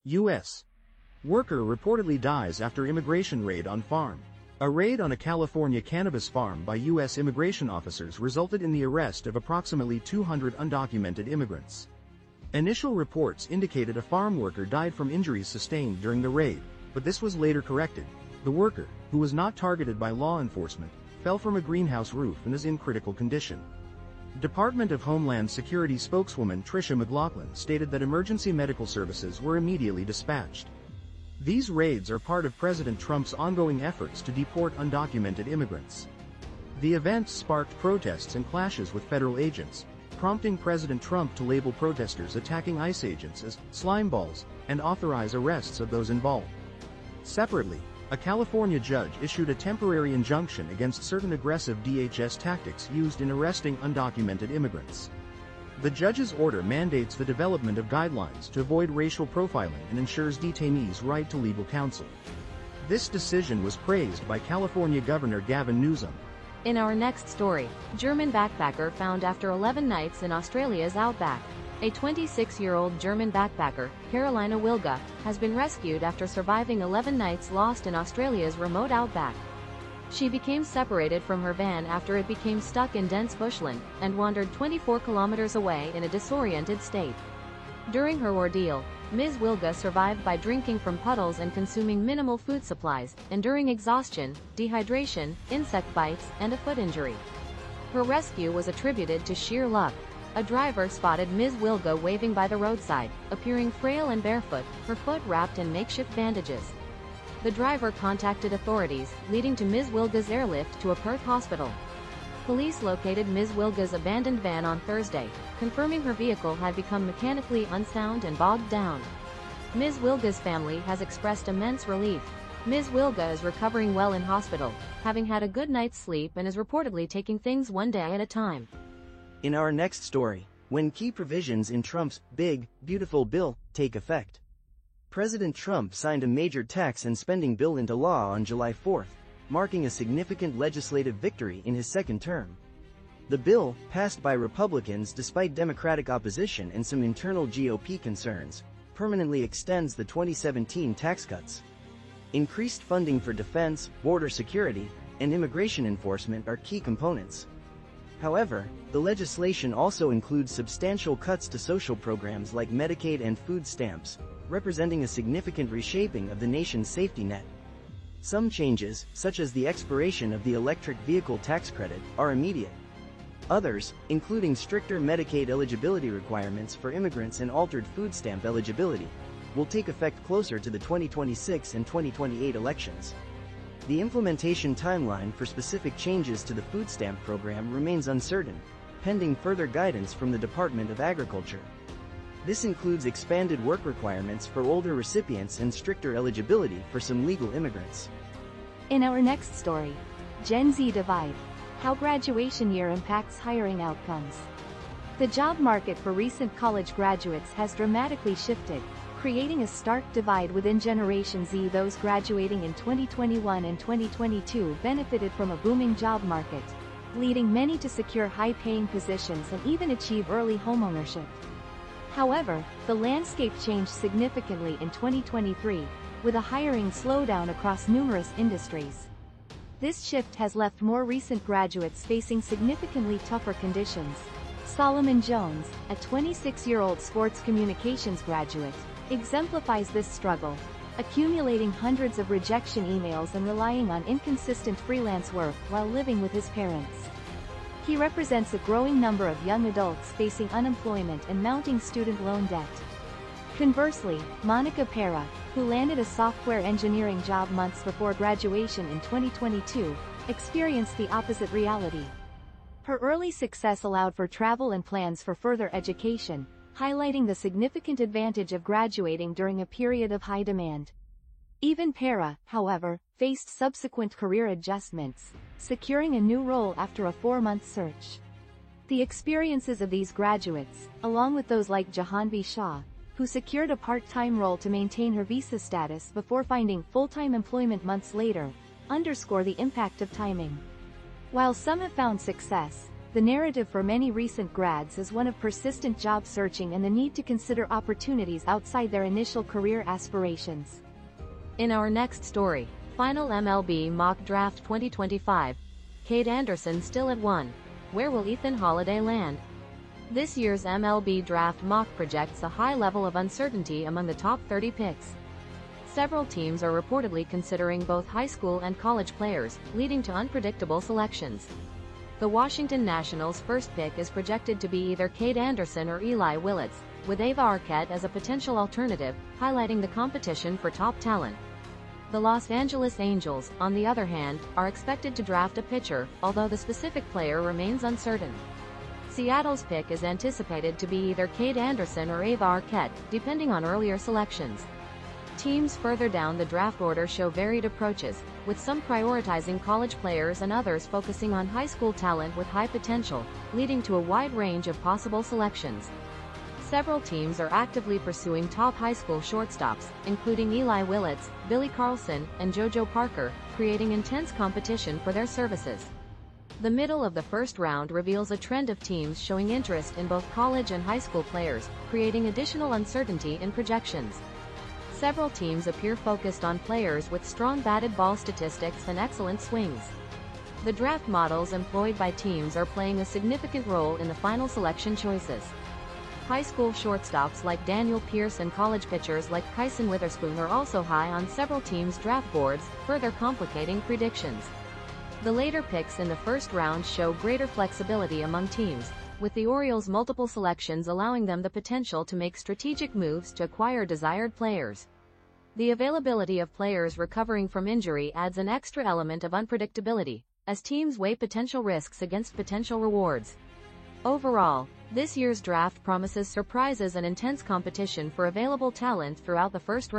U.S. Worker reportedly dies after immigration raid on farm. A raid on a California cannabis farm by U.S. immigration officers resulted in the arrest of approximately 200 undocumented immigrants. Initial reports indicated a farm worker died from injuries sustained during the raid, but this was later corrected. The worker, who was not targeted by law enforcement, fell from a greenhouse roof and is in critical condition. Department of Homeland Security spokeswoman Tricia McLaughlin stated that emergency medical services were immediately dispatched. These raids are part of President Trump's ongoing efforts to deport undocumented immigrants. The events sparked protests and clashes with federal agents, prompting President Trump to label protesters attacking ICE agents as slime balls and authorize arrests of those involved. Separately, a California judge issued a temporary injunction against certain aggressive DHS tactics used in arresting undocumented immigrants. The judge's order mandates the development of guidelines to avoid racial profiling and ensures detainees' right to legal counsel. This decision was praised by California Governor Gavin Newsom. In our next story, German backpacker found after 11 nights in Australia's outback. A 26-year-old German backpacker, Carolina Wilga, has been rescued after surviving 11 nights lost in Australia's remote outback. She became separated from her van after it became stuck in dense bushland, and wandered 24 kilometers away in a disoriented state. During her ordeal, Ms. Wilga survived by drinking from puddles and consuming minimal food supplies, enduring exhaustion, dehydration, insect bites, and a foot injury. Her rescue was attributed to sheer luck. A driver spotted Ms. Wilga waving by the roadside, appearing frail and barefoot, her foot wrapped in makeshift bandages. The driver contacted authorities, leading to Ms. Wilga's airlift to a Perth hospital. Police located Ms. Wilga's abandoned van on Thursday, confirming her vehicle had become mechanically unsound and bogged down. Ms. Wilga's family has expressed immense relief. Ms. Wilga is recovering well in hospital, having had a good night's sleep and is reportedly taking things one day at a time. In our next story, when key provisions in Trump's Big, Beautiful Bill take effect. President Trump signed a major tax and spending bill into law on July 4, marking a significant legislative victory in his second term. The bill, passed by Republicans despite Democratic opposition and some internal GOP concerns, permanently extends the 2017 tax cuts. Increased funding for defense, border security, and immigration enforcement are key components. However, the legislation also includes substantial cuts to social programs like Medicaid and food stamps, representing a significant reshaping of the nation's safety net. Some changes, such as the expiration of the electric vehicle tax credit, are immediate. Others, including stricter Medicaid eligibility requirements for immigrants and altered food stamp eligibility, will take effect closer to the 2026 and 2028 elections. The implementation timeline for specific changes to the food stamp program remains uncertain, pending further guidance from the Department of Agriculture. This includes expanded work requirements for older recipients and stricter eligibility for some legal immigrants. In our next story, Gen Z divide: how graduation year impacts hiring outcomes. The job market for recent college graduates has dramatically shifted, creating a stark divide within Generation Z. Those graduating in 2021 and 2022 benefited from a booming job market, leading many to secure high-paying positions and even achieve early homeownership. However, the landscape changed significantly in 2023, with a hiring slowdown across numerous industries. This shift has left more recent graduates facing significantly tougher conditions. Solomon Jones, a 26-year-old sports communications graduate, exemplifies this struggle, accumulating hundreds of rejection emails and relying on inconsistent freelance work while living with his parents. He represents a growing number of young adults facing unemployment and mounting student loan debt. Conversely, Monica Pera, who landed a software engineering job months before graduation in 2022, experienced the opposite reality. Her early success allowed for travel and plans for further education, highlighting the significant advantage of graduating during a period of high demand. Even Pera, however, faced subsequent career adjustments, securing a new role after a 4-month search. The experiences of these graduates, along with those like Jahanvi Shah, who secured a part-time role to maintain her visa status before finding full-time employment months later, underscore the impact of timing. While some have found success, The narrative for many recent grads is one of persistent job searching and the need to consider opportunities outside their initial career aspirations. In our next story, final MLB Mock Draft 2025. Kade Anderson still at 1. Where will Ethan Holliday land? This year's MLB Draft mock projects a high level of uncertainty among the top 30 picks. Several teams are reportedly considering both high school and college players, leading to unpredictable selections. The Washington Nationals' first pick is projected to be either Kade Anderson or Eli Willits, with Ava Arquette as a potential alternative, highlighting the competition for top talent. The Los Angeles Angels, on the other hand, are expected to draft a pitcher, although the specific player remains uncertain. Seattle's pick is anticipated to be either Kade Anderson or Ava Arquette, depending on earlier selections. Teams further down the draft order show varied approaches, with some prioritizing college players and others focusing on high school talent with high potential, leading to a wide range of possible selections. Several teams are actively pursuing top high school shortstops, including Eli Willits, Billy Carlson, and JoJo Parker, creating intense competition for their services. The middle of the first round reveals a trend of teams showing interest in both college and high school players, creating additional uncertainty in projections. Several teams appear focused on players with strong batted ball statistics and excellent swings. The draft models employed by teams are playing a significant role in the final selection choices. High school shortstops like Daniel Pierce and college pitchers like Kyson Witherspoon are also high on several teams' draft boards, further complicating predictions. The later picks in the first round show greater flexibility among teams, with the Orioles' multiple selections allowing them the potential to make strategic moves to acquire desired players. The availability of players recovering from injury adds an extra element of unpredictability, as teams weigh potential risks against potential rewards. Overall, this year's draft promises surprises and intense competition for available talent throughout the first round.